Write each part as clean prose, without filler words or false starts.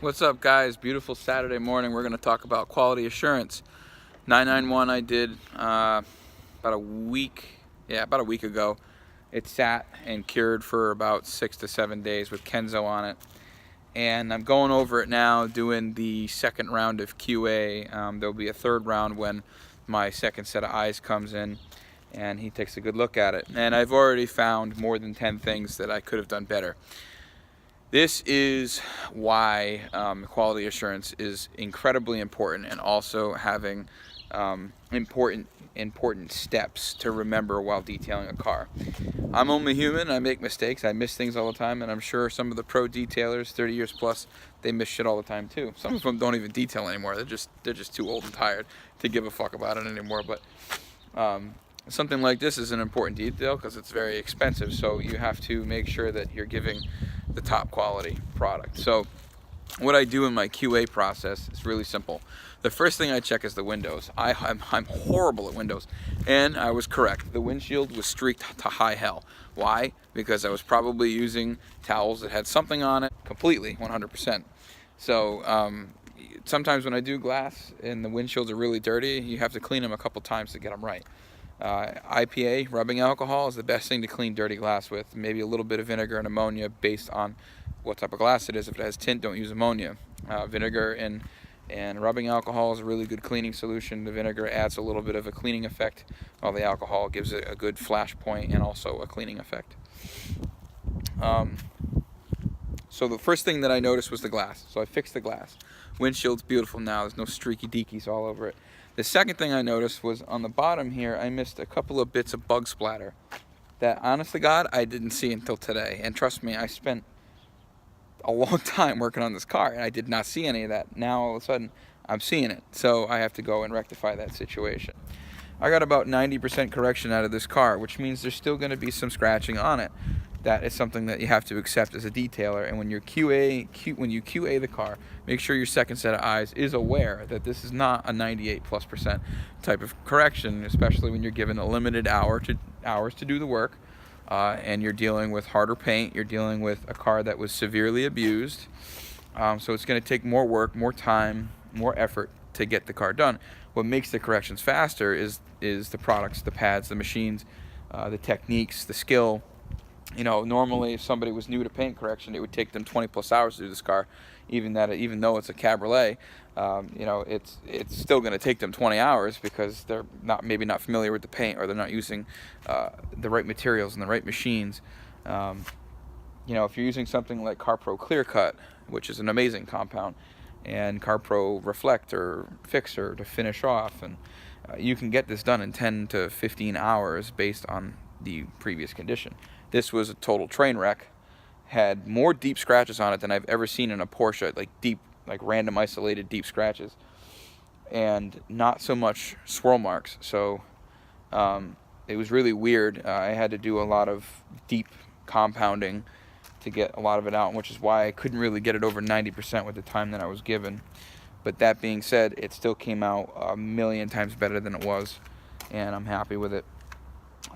What's up, guys? Beautiful Saturday morning. We're going to talk about quality assurance. 991 I did about a week ago. It sat and cured for about 6 to 7 days with Kenzo on it. And I'm going over it now, doing the second round of QA. There'll be a third round when my second set of eyes comes in and he takes a good look at it. And I've already found more than 10 things that I could have done better. This is why quality assurance is incredibly important, and also having important steps to remember while detailing a car. I'm only human. I make mistakes. I miss things all the time, and I'm sure some of the pro detailers, 30 years plus, they miss shit all the time too. Some of them don't even detail anymore. They're just too old and tired to give a fuck about it anymore. But something like this is an important detail because it's very expensive, so you have to make sure that you're giving the top quality product. So what I do in my QA process is really simple. The first thing I check is the windows. I'm horrible at windows, and I was correct. The windshield was streaked to high hell. Why? Because I was probably using towels that had something on it completely, 100%. So sometimes when I do glass and the windshields are really dirty, you have to clean them a couple times to get them right. IPA, rubbing alcohol, is the best thing to clean dirty glass with. Maybe a little bit of vinegar and ammonia based on what type of glass it is. If it has tint, don't use ammonia. Vinegar and rubbing alcohol is a really good cleaning solution. The vinegar adds a little bit of a cleaning effect, while the alcohol gives it a good flash point and also a cleaning effect. So the first thing that I noticed was the glass. So I fixed the glass. Windshield's beautiful now. There's no streaky deakies all over it. The second thing I noticed was on the bottom here, I missed a couple of bits of bug splatter that, honest to God, I didn't see until today. And trust me, I spent a long time working on this car and I did not see any of that. Now all of a sudden I'm seeing it. So I have to go and rectify that situation. I got about 90% correction out of this car, which means there's still going to be some scratching on it. That is something that you have to accept as a detailer. And when you QA the car, make sure your second set of eyes is aware that this is not a 98+% type of correction, especially when you're given a limited hours to do the work, and you're dealing with harder paint. You're dealing with a car that was severely abused, so it's going to take more work, more time, more effort to get the car done. What makes the corrections faster is the products, the pads, the machines, the techniques, the skill. You know, normally if somebody was new to paint correction, it would take them 20+ hours to do this car, even though it's a cabriolet. You know, it's still going to take them 20 hours because they're maybe not familiar with the paint, or they're not using the right materials and the right machines. You know, if you're using something like CarPro Clear Cut, which is an amazing compound, and CarPro Reflect or Fixer to finish off, and you can get this done in 10 to 15 hours based on the previous condition. This was a total train wreck. Had more deep scratches on it than I've ever seen in a Porsche, like random isolated deep scratches, and not so much swirl marks. So it was really weird. I had to do a lot of deep compounding to get a lot of it out, which is why I couldn't really get it over 90% with the time that I was given. But that being said, it still came out a million times better than it was, and I'm happy with it.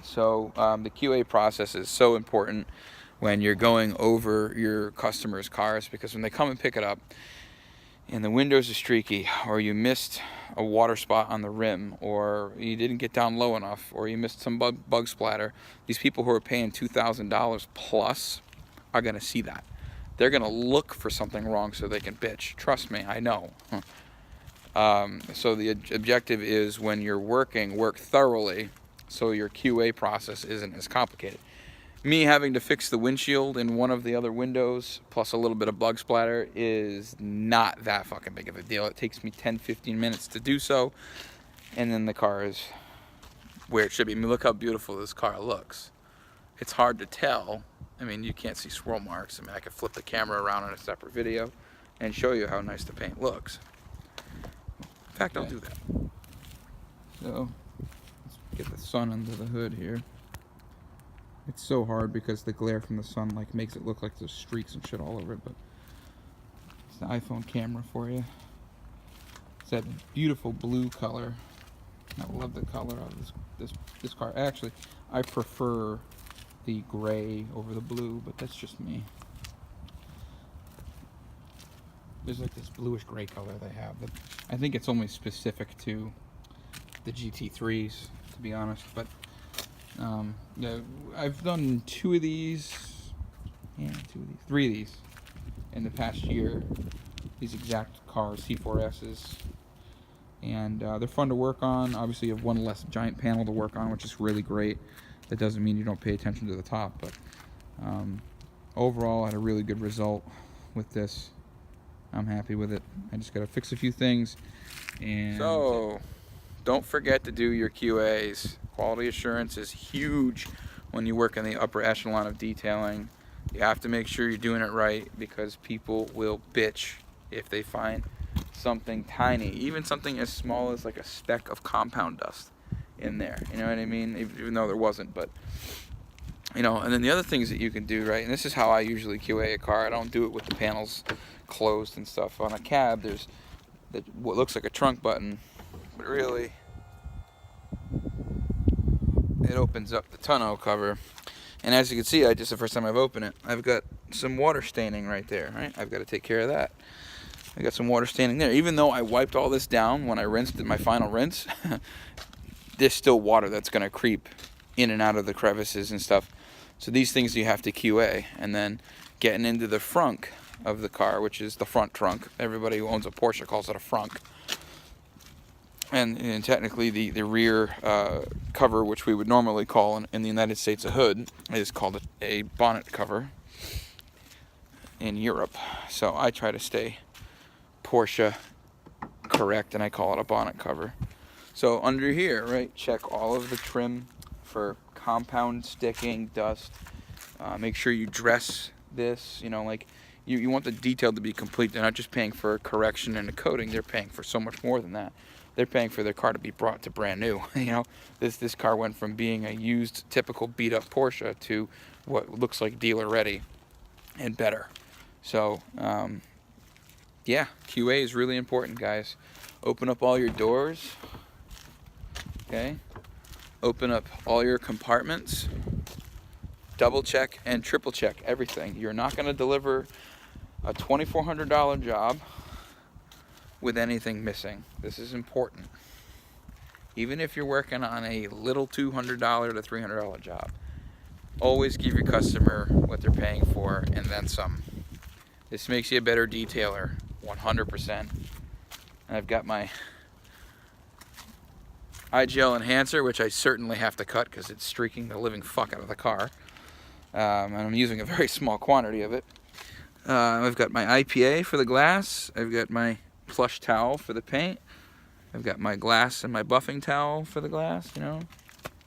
So the QA process is so important when you're going over your customers' cars, because when they come and pick it up and the windows are streaky, or you missed a water spot on the rim, or you didn't get down low enough, or you missed some bug splatter, these people who are paying $2,000 plus are going to see that. They're going to look for something wrong so they can bitch. Trust me, I know. So the objective is, when you're working, work thoroughly so your QA process isn't as complicated. Me having to fix the windshield in one of the other windows, plus a little bit of bug splatter, is not that fucking big of a deal. It takes me 10-15 minutes to do so, and then the car is where it should be. I mean, look how beautiful this car looks. It's hard to tell. I mean, you can't see swirl marks. I mean, I could flip the camera around in a separate video and show you how nice the paint looks. In fact, I'll do that. So get the sun under the hood here. It's so hard because the glare from the sun makes it look like there's streaks and shit all over it, but it's the iPhone camera for you. It's that beautiful blue color. I love the color of this car. Actually, I prefer the gray over the blue, but that's just me. there's like this bluish gray color they have. That I think it's only specific to the GT3s, to be honest. But yeah, I've done 2 of these, yeah, 2 of these, 3 of these in the past year. These exact cars, C4Ss, and they're fun to work on. Obviously, you have one less giant panel to work on, which is really great. That doesn't mean you don't pay attention to the top, but overall, I had a really good result with this. I'm happy with it. I just got to fix a few things. And so, don't forget to do your QAs. Quality assurance is huge when you work in the upper echelon of detailing. You have to make sure you're doing it right, because people will bitch if they find something tiny, even something as small as like a speck of compound dust in there. You know what I mean? Even though there wasn't, but you know. And then the other things that you can do, right? And this is how I usually QA a car. I don't do it with the panels closed and stuff. On a cab, there's what looks like a trunk button, but really it opens up the tonneau cover. And as you can see, the first time I've opened it, I've got some water staining right there, right? I've got to take care of that. I got some water staining there. Even though I wiped all this down when I rinsed it, my final rinse, there's still water that's going to creep in and out of the crevices and stuff. So these things you have to QA. And then getting into the frunk of the car, which is the front trunk. Everybody who owns a Porsche calls it a frunk. And technically the rear cover, which we would normally call in the United States a hood, is called a bonnet cover in Europe. So I try to stay Porsche correct, and I call it a bonnet cover. So under here, right, check all of the trim for compound sticking, dust. Make sure you dress this, you know, like you want the detail to be complete. They're not just paying for a correction and a coating, they're paying for so much more than that. They're paying for their car to be brought to brand new. You know, this car went from being a used, typical beat-up Porsche to what looks like dealer ready and better. So, yeah, QA is really important, guys. Open up all your doors, okay? Open up all your compartments. Double check and triple check everything. You're not going to deliver a $2,400 job with anything missing. This is important. Even if you're working on a little $200 to $300 job, always give your customer what they're paying for and then some. This makes you a better detailer, 100%. And I've got my iGel enhancer, which I certainly have to cut because it's streaking the living fuck out of the car. And I'm using a very small quantity of it. I've got my IPA for the glass. I've got my plush towel for the paint. I've got my glass and my buffing towel for the glass, you know.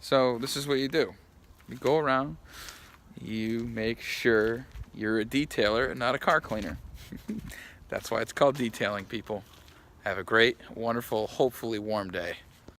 So this is what you do. You go around, you make sure you're a detailer and not a car cleaner. That's why it's called detailing, people. Have a great, wonderful, hopefully warm day.